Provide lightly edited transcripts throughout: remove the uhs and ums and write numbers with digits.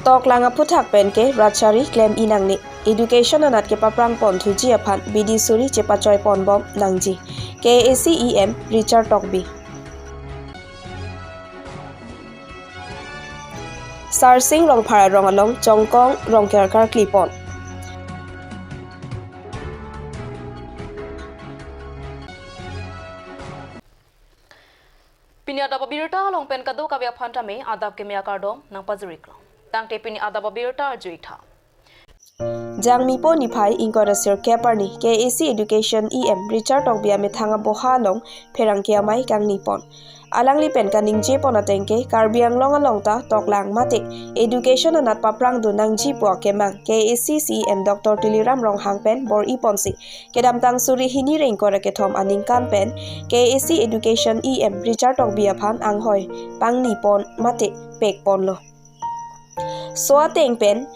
Tok langa puthak pen ke Ratchari claim inang ni. Education anat ke paprang pon thuji aphan BD Suri chepachoy pon bom nangji. KACEM Richard Tokbi. Sarsing rong phara rong along Chongkong rong kerkar klipon. Pini adab birta long pen kado kavya phanta me adab ke mea kardom nang pazuriklo. Tang te pini adab birta juitha. Jang mipo ni phai ingkora sir kepar ni KAC Education EM Richard Tokbia me thanga boha long pherang kia mai kang nipon. Alang li pen kaning je pon atengke karbiang long along ta toklang mate education anat paprang do nang ji po kemang KAC CEM Dr. Tiliram rong hang pen bor iponsi kedam tang suri hini rein kora ke thom aning kan pen KAC Education EM Richard Tokbia phan ang hoi pang nipon mate pek pon lo. So ateng pen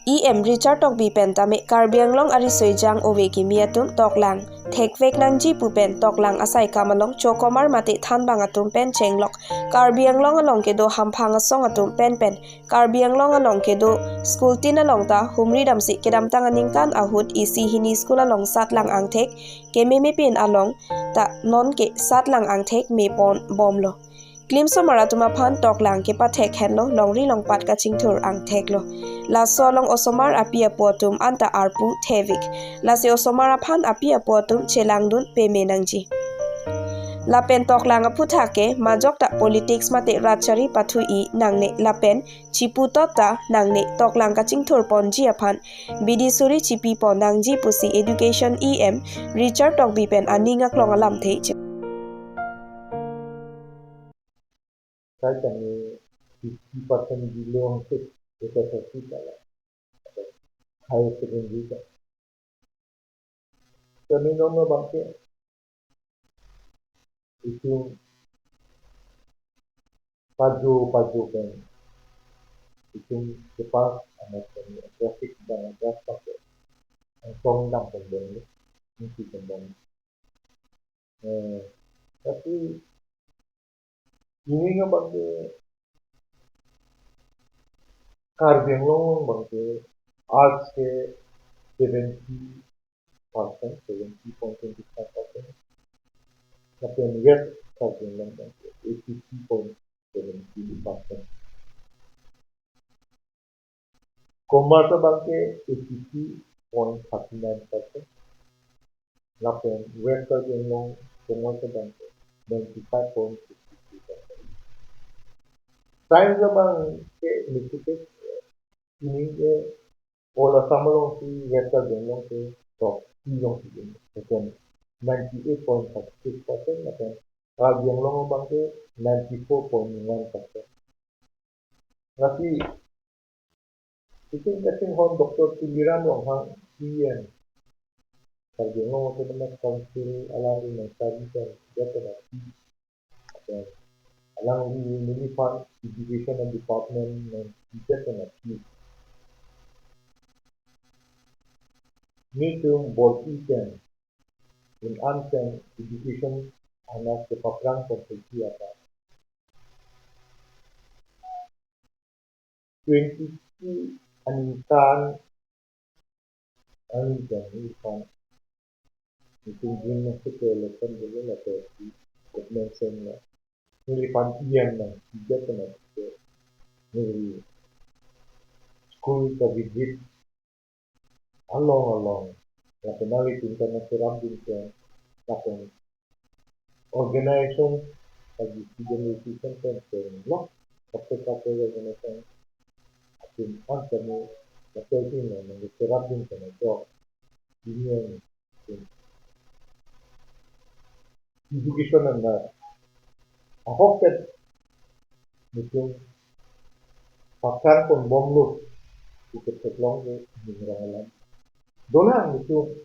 EM Richard Tokbi pen tame karbiang long ari soijang owe ki miatum toklang thekvek nang ji pu pen toklang asai kamalong chokomar mate than bangatum pen chenglok karbiang long along ke do hamphang asong atum pen karbiang long along ke do school tin along ta humri damsi kedam tang aningkan ahut isi hini school along satlang angthek ke meme pin along ta non ke satlang angthek me pon bomlo Klim so maratuma phan toklang ke pa thek henlo longri longpat ka chingthur ang theklo la so long osomar apia potum anta arpu thevik la se osomar phan apia potum chelangdun pemenangji la pen toklang aputha ke majok ta politics mate Ratchari pathu I nangne la pen chipu tota nangne toklang ka chingthur ponji aphan BD Suri chipi ponangji pusi education EM Richard Tokbi pen aninga klong alam thei Saya kami 50% bilang kita kita lah, higher secondary kan. Kami nama bangsa itu paju kan, itu cepat amat kami grafik dan grafik song dan pembeli, mesti pembeli. Tapi ini yang bangsa karbiang long bangsa arts ke 70.25%, tapi yang west karbiang long bangsa 83.70%. Commerce bangke 83.39%. Lapen west karbiang long commerce bangke 95.63%. Science bangke nikite ini ke ola samalong si west karbiang long ke top long si lapen 98.36%. lapen karbiang long bangke 94.9%. Tapi itu kasing hon Dr. Tiliram long hang IEM karbiang long ke nama council alami ng services dito na alang ini fund education and department ng dito na Nitum board ikan in answer education anak kepaprang konsulsi apa 22 anitan ifan itu jin masuk ke level dulu lah ke mention lah ini pan ian lah tiga kena ini school ke visit along la kenali international din ke lapan organization bagi student education center lah satu organization akin answer ni betul ni memang terapin kena job ini education and ahok ket musim pakar pun bomlu ikut seklong ke mineralan dolang itu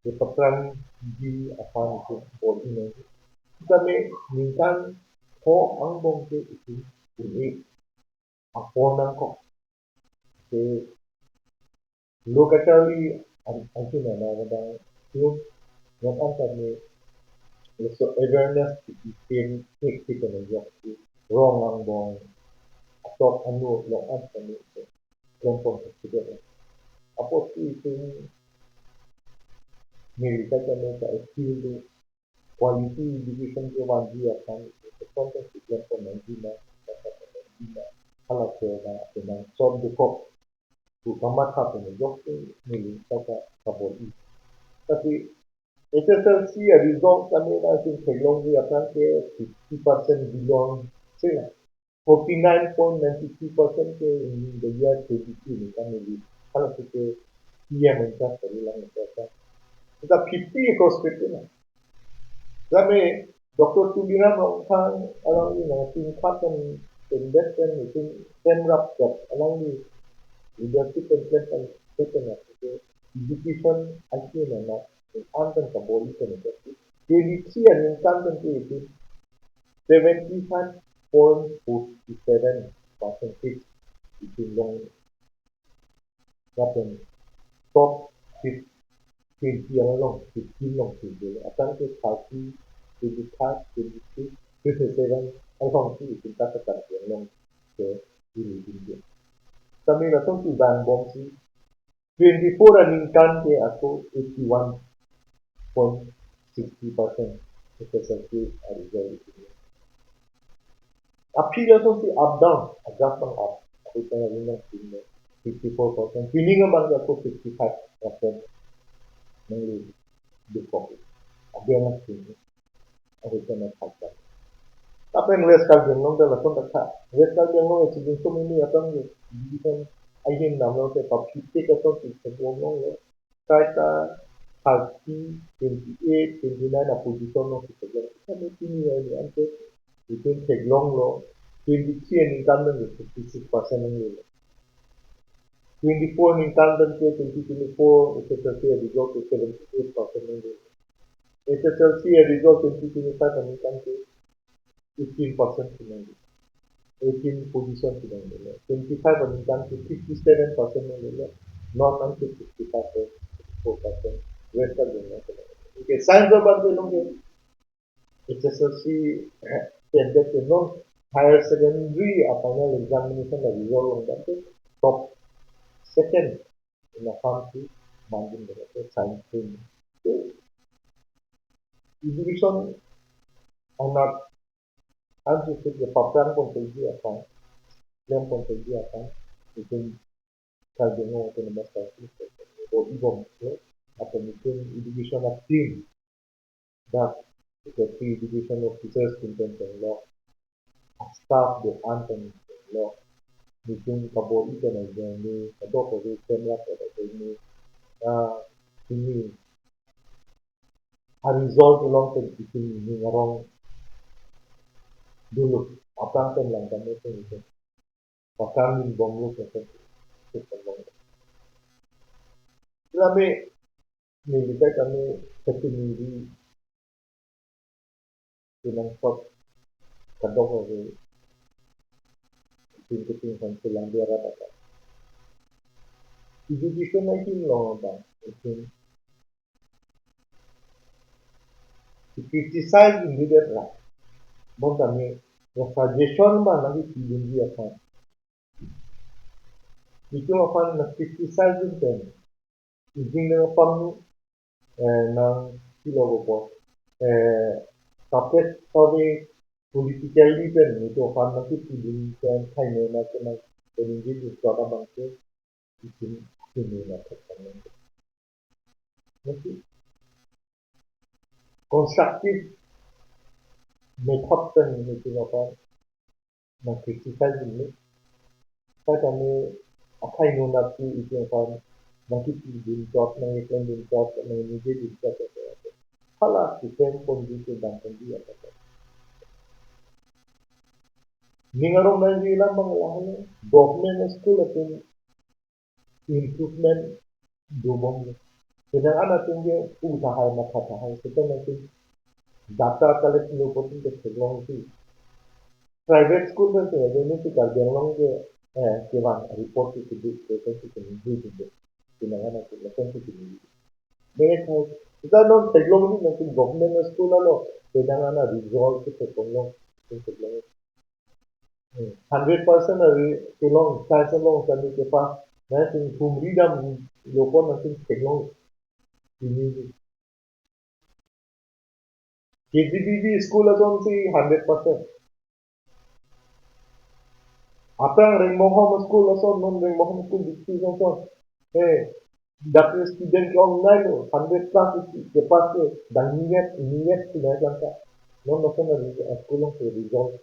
dipakran di apa itu body ini kita minkan ko ang bong ke itu ini apa nang kok ke locally anti mana ada itu yang kan so awareness di tim kita nih wrong ang bong atop anu long an kami kelompok tersebut. Apa itu militer kami ke skill quality education ke wajib akan kelompok kelompok menjina kalau kita dengan som dukok utama kata menjok militer kaboli. Tapi SSLC result kami nanti teknologi akan ke 50% belong sila. 49.92% in the year 22 ni kami di kalau kita menca selang mereka. Kita 50 across 50 lah. Kami Dr. Tuliran orang alang ni tingkatan investment itu temrap kat alang ni leadership and plan education akhir mana antan kaboli kan itu. Jadi yang antan itu 75.47% itu long kapan top 20 yang long 15 long itu akan ke 30 25 26 27 along itu kita kata yang long ke ini ini kami langsung tu ban bom si 24 running kan ke aku 81.60% SSLC result itu Api langsung si up down, agak pang up. Aku tanya ini 54%. Feeling naman ako 55% ng dukok. Abi ang sini. Aku tanya kata. Apa yang les kalian nong dah langsung tak. Les kalian nong itu jenis ini apa yang bukan ayam nama ke papi atau sebelum nong kata hati 28, 29 position nong sebelum. Kami sini ini antes itu teglong lo 23 and incumbent is 56% ng 24 and incumbent ke 2024 SSLC result is 78% ng SSLC result 2025 and incumbent 15% ng 18 position ng 25 and incumbent 57% ng non and 55% rest of them okay science about the SSLC standard higher secondary final examination the result on that top second in the country margin the science stream. So, education anak anjir the paparan pun terjadi apa, plan pun terjadi apa, itu kalau dengan itu nama strategi, atau ibom, atau mungkin education team that the three education officers in terms of law, staff the anthem law. Mungkin kaboli kan aja ni, atau kalau kamera pada ini, ini result ulang terbikin ini orang dulu apa yang langkah itu, bahkan di bangku macam itu. Kami militer kami tertinggi dengan top kedok dari tingkat konsulan dia rata. Education lagi loh bang, itu criticize immediate lah. Bon kami suggestion bang lagi tinggi apa. Itu apa nak criticize itu. Izin dengan pang nang silo ko tapos kami politically kan itu apa nanti tinggi kan kaya na kan tinggi itu apa bang itu ini lah kan. Nanti constructive method kan itu apa nak criticize ini saya kami akan nanti itu apa nanti tinggi job nang iklan job nang ini jadi job kalau different kondisi dan kondisi apa Ningarong Nigeria mengalami government school atau improvement dubong. Sedangkan nanti usaha macam kita nanti data collect luput itu teknologi. Private school nanti ada ini kita jangan ke kian report itu kita itu. Sedangkan nanti lepas itu. Mereka kita non teknologi nanti government school lalu sedangkan result itu teknologi. 100% dari tulong saya selong kami kepas na ting pumri dam lopon natin teglong ini KGBB school ason si 100%. Apa yang Ringmohom school ason non Ringmohom school dikti ason. Dapur student online 100 plus kepas ke dan niat sudah langka. Non ason na school long se result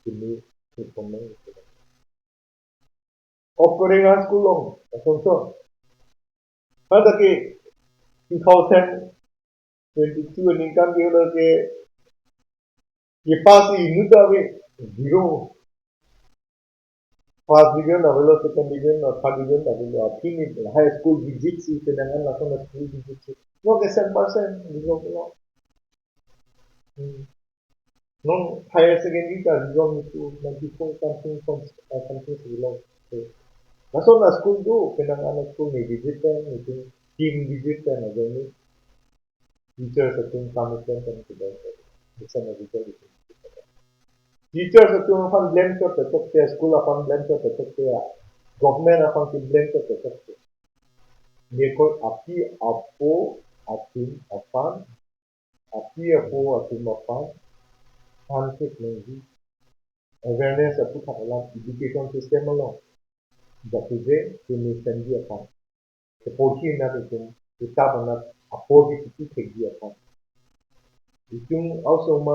ini performance. Operating school long ason so. Ada ke 2022 income ke udah ke Kipas ini tapi zero. First division available, second division or third division available. Ini high school visit sih, sedangkan langsung school visit sih. No ke 10% result no. No higher secondary ka result itu 94 something result. Langsung na school tu, sedangkan school ni visit kan, itu team visit kan aja ni. Teachers itu kami kan kita bisa result itu. Teachers itu upon blame कर सकते हैं school अपन blame कर सकते हैं government अपन की blame कर सकते हैं देखो आपकी अपन conflict नहीं awareness itu adalah education system lo jadi definition dia apa seperti nanti kita benar apa itu dia apa Itong also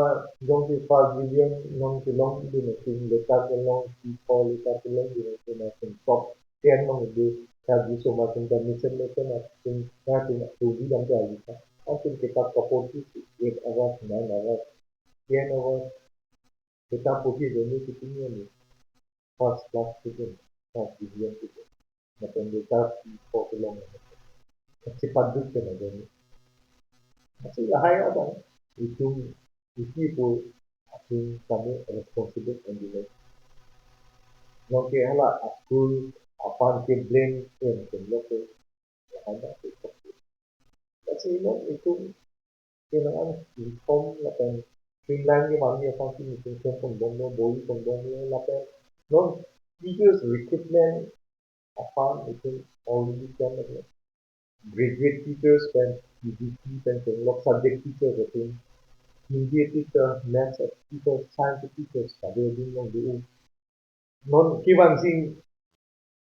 yung si Pag William nung silong din yung letar long people letar long din yung top 10 nung hindi kaya gusto mating gamitin nito natin natin tuwi lang kaya kita atin kita kapoti 8 hours 9 hours 10 hours kita puti din yung kitin yun first class kitin Pag William kitin natin letar people long kasi padut ka na din kasi lahay ako itong people ating kami responsible and delay. Nung kaya hala school apan ke blame ke loko ada itu. Kasi itong kailangan inform natin Finland yung mami apan kinitin kung bono boy kung bono natin. No, teachers recruitment apan itong already done graduate teachers and PGT and subject teachers ating Hindi teacher, maths teacher, science teachers, sabi din ng doon. Non kiwan sing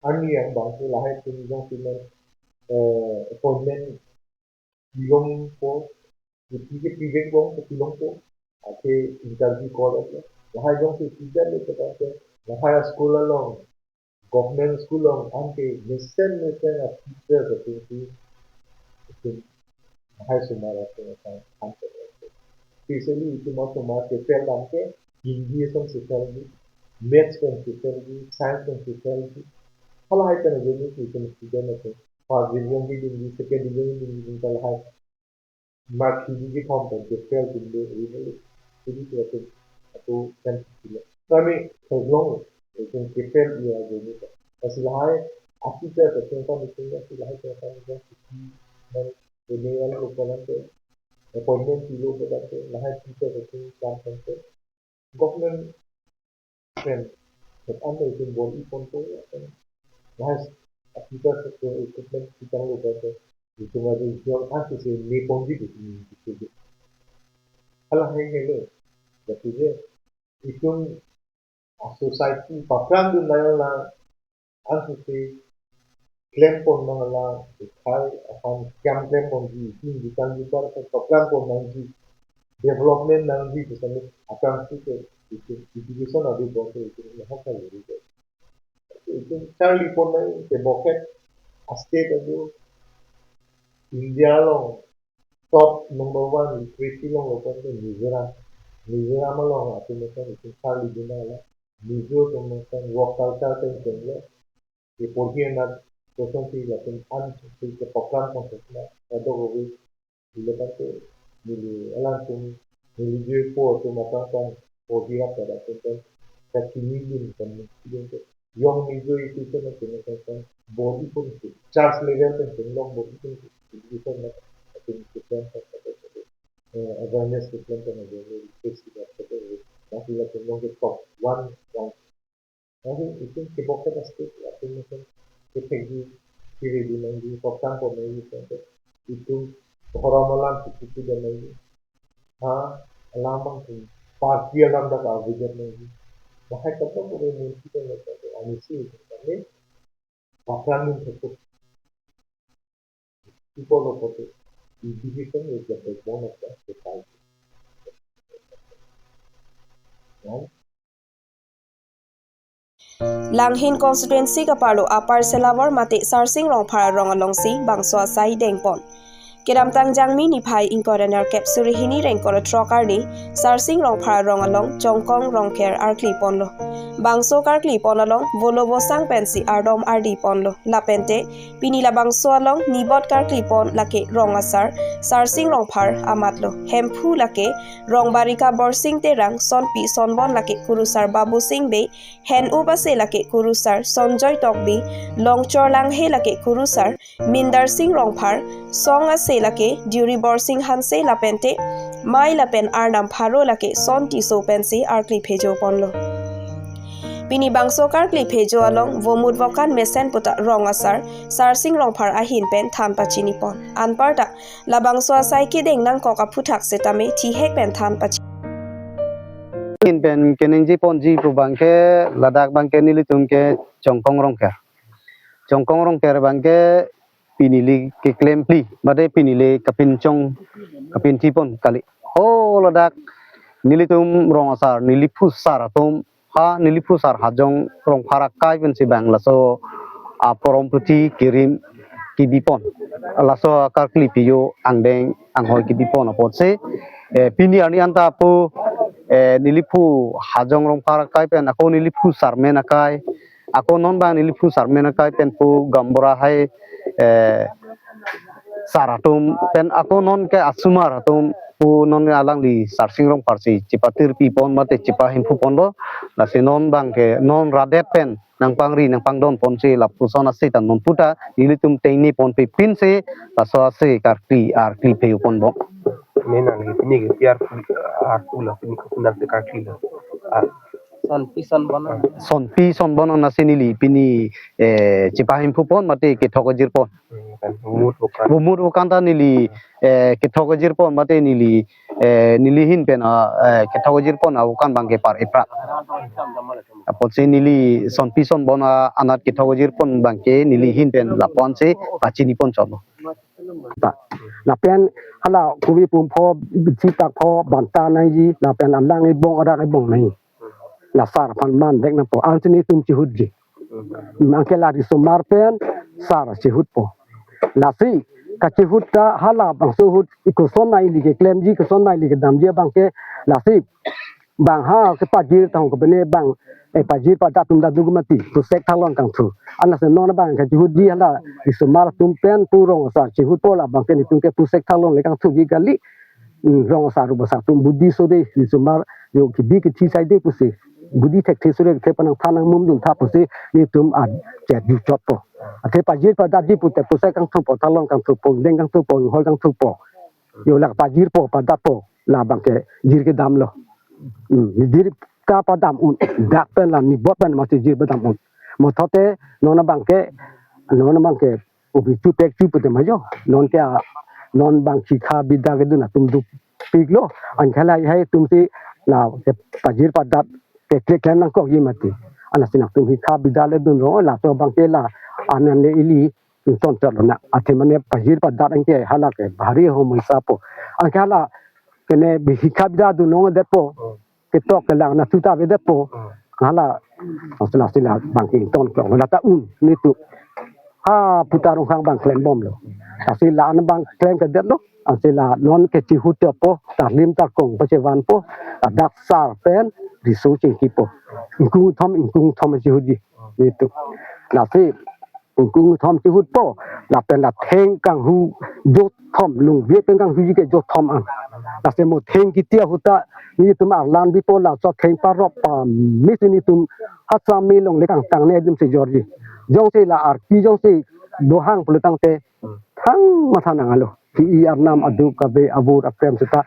ani ang bangko lahat ng sila appointment bilong po, pigit po, pilong po, at interview call at lahat yung si teacher nito kasi lahat school lang, government school lang, ante listen at teachers at yung lahat sumara sa ante. Especially itu mau semua social namanya Hindi kan social maths kan social science kan social kalau hai kan jadi itu student itu first division di Hindi second division di Hindi kalau hai mark Hindi form kan social Hindi ini jadi itu atau kan kami sebelum itu social dia jadi masih hai aku saya tentang itu masih hai tentang itu dan ini yang lupa appointment kilo berapa lahat kita betul kan government friend but anda itu body control lahat kita sesuai equipment kita berapa itu ada jual asal sih ni ponji itu kalau hanya le jadi itu society pakai tu naya asal sih claim pun naya kai akan claim pun di bukan bukan pakai pun naya development ng dito sa akan itu education of the country itu mahal itu Charlie po na yung Teboket state itu India long top number one literacy long local itu Mizoram long ato naman itu Charlie din na Mizoram naman work culture kan kanya reportier na person sila kung an sila program kung sila ado ko Silakan tu alam kung religious po to matang podiya para tentang kakinigin kan student yung medyo ito na tinatawag body po charge level kan long body po ito na ating system sa awareness system kan na yung sila sa kasi la kung long top 1 Nanti itu keboknya pasti aku mungkin kepengi kiri di nanti kokang kok nanti itu orang malam itu dan nanti lama tuh pasti alam dah kau biar nanti bahaya kata boleh mungkin kan kata anisi tapi pakaian itu people look at it. The division is just like one of the society. Right? Langhin constituency ka parlo apar selawar mate sarsing rong phara rong along si bangso sai dengpon. Kiramtang jangmi ni phai inkorener capsuri hini rengkor trokar ni sarsing rong phara rong along chongkong rong ker arkli ponlo. Bangso karkli ponalong volobo sang pensi ardom ardi ponlo. Lapente pinila bangso along nibot karkli pon lake rong asar sarsing rong phar amatlo. Hemphu lake rong barika borsing terang sonpi sonbon lake kurusar babu sing be hen ubase lake kurusar sonjoy tokbi longchor langhe lake kurusar mindar sing rong phar song ase lake duri borsing hanse lapente mai lapen arnam pharo lake son tiso pensi arkli phejo ponlo. Pini bangso karkli phejo along vomut vokan mesen puta rong asar sarsing rong phar ahin pen than pachini pon anparta la bangso asai ki deng nang koka phuthak setame thi hek pen than pachi in pen keningji ponji pu bangke ladak bangke nilitum ke chongkong rong ker bangke pinili ke klempli bade pinili kapin tipon kali ho ladak nilitum rong asar nilipusar atom ha nilipusar hajong rong pharakai pen si bang laso aporom puti kirim kibipon laso karkli piyo angdeng anghoi kibipon apot se pini ani anta pu nilipu hajong rong pharakai pen ako nilipu sarmenakai ako non bang nilipu sarmenakai pen pu gambora hai saratum pen ako non ke asumar atum pu non alang di sarsing rong parsi cipatir pipon mate cipah himpu pondo la non bang ke non radep pen nang pangri nang pangdon ponse la pusona se tan non puta nilitum tengni pon pe pin se paso se karti arkli pe pon bo Mena ni tiar artula ni kuna te kakila son pi son bono na sinili pini cipahim pupon mate ke thogojir pon bumur ukanta nili ke thogojir pon mate nili nilihin pena ke thogojir pon ukan bangke par epra apot se nili son pi son bona anat ke thogojir pon bangke nilihin pen lapon se pachini pon cholo la pen hala kuwi pum pho chitak pho banta nai ji la pen alang ai bong ara ai bong nai la sar pan man dek na po antini tum chi hudji mangke la ri somar pen sar chi hud po la si ka chi hud ta hala bang su hud iko son nai li ke klem ji ko son nai li ke dam je bangke la si bang ha ke pajir tang ko bene bang pajir pa datum da dugmati to sek thalon kang thu ana se non bang ka chi hud ji hala ri somar tum pen purong sa chi hud po la bang ke ni tum ke pu sek thalon le kang thu gi gali rong sa ru ba sa tum budi so de ri somar yo ki bi ke chi sai de pu se budi tek the sure ke panang thanang mum dum tha pu se ni tum a che ju chot po ate pajir pa da ji pu te pu sek kang thu po thalon kang thu po deng kang thu po hol kang thu po yo la pajir po pa da po la bang ke jir ke dam lo dir ka padam un dak pen la ni bot pen masih jir badam un motote nona bangke ubi tu tek tu pete majo non ke non bang chikha bida ke duna tum du piglo an khala hai tum si la ke pajir padat ke ken nang ko yimati ana sinak tum hi kha bida le dun ro la to bangke la anan le ili ton tot na athe mane pajir padat an ke hala ke bhari ho muisa po an khala kene bi hikha bida du no depo ketok ke lang na tuta be depo hala sila bangking ton ko la ta un ni tu ha putarung khang bang klem bom lo sila an bang klem ke det lo sila non ke chi hut po ta lim ta kong pa chewan po dak sar pen risu ching ki po ingkung thom chi hut ji ni tu la si ingkung thom chi hut po la pen la theng kang hu jot thom lung vie pen kang hu ji ke jot thom an la se mo theng ki tia huta ni tum ar lan bi po la so theng pa ro pa mi ni tum ha sa mi long le kang tang ne dum se jorji jong se la ar ki jong se dohang pelutang te thang matha nang alo ti ar nam adu ka be abur akrem sita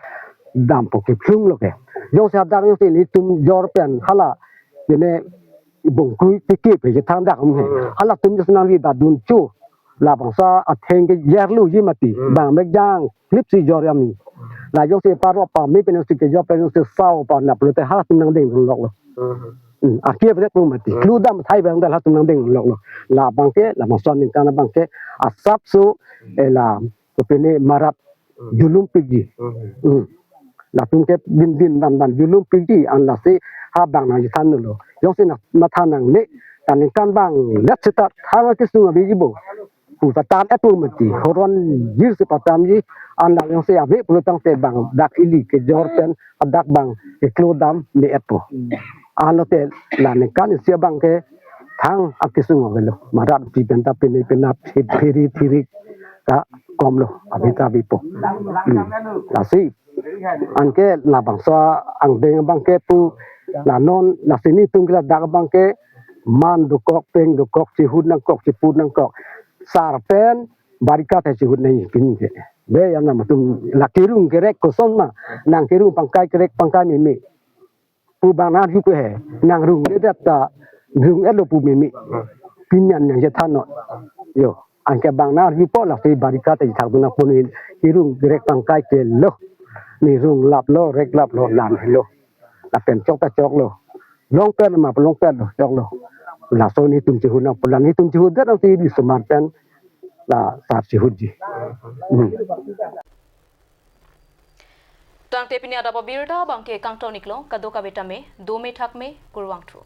dam po ke phung lo ke jong se da jong se ni tum jor pen hala yene bong kui tiki pe je thang dak me hala tum jasna wi da dun chu la bangsa atheng ke yerlu yimati bang mek jang clip si jor yami la yo se paro pa mi pen si ke yo pen se sao pa na plo te hala tum nang ding lok lo akia pe tu mati klu dam thai bang da hala tum nang ding lok lo la bang ke la bang son ning kana bang ke asap su la ko pe ne marat julum pigi la tum ke din dan julum pigi an la se ha bang na yisan lo yo se na ma than nang ne kan kan bang let se ta thang ke su bi bo pu ta tan atu mati horon yir se patam ji an la yo se ave pu tang se bang dak ili ke jorten adak bang ke klodam ne epo an lo te la ne kan se bang ke thang akisu ngelo marat ti benta pini pina phiri ka komlo abita bipo la si anke la bangsa ang deng bangke pu la non la sini tung la dak bangke man du kok peng du kok si hun nang kok si pu nang kok sar pen barika te si hun nei pin ke be yang na matum la kirung gerek ko son ma nang kirung pangkai gerek pangkai mi pu bang na hu he nang rung de ta rung elo pu mi pinyan yang je than no yo anke bang na hu po la si barika te thak du na pu ni kirung gerek pangkai ke lo ni rung lap lo rek lap lo lan lo la pen chok ta chok lo long pen ma long pen lo chok lo la so ni tum chi hu na pulan ni tum chi hu da ti di smart pen la sa chi hu ji Tang te pini ada babirda bangke kang tonik lo kado ka betame 2 me thak me kurwang tru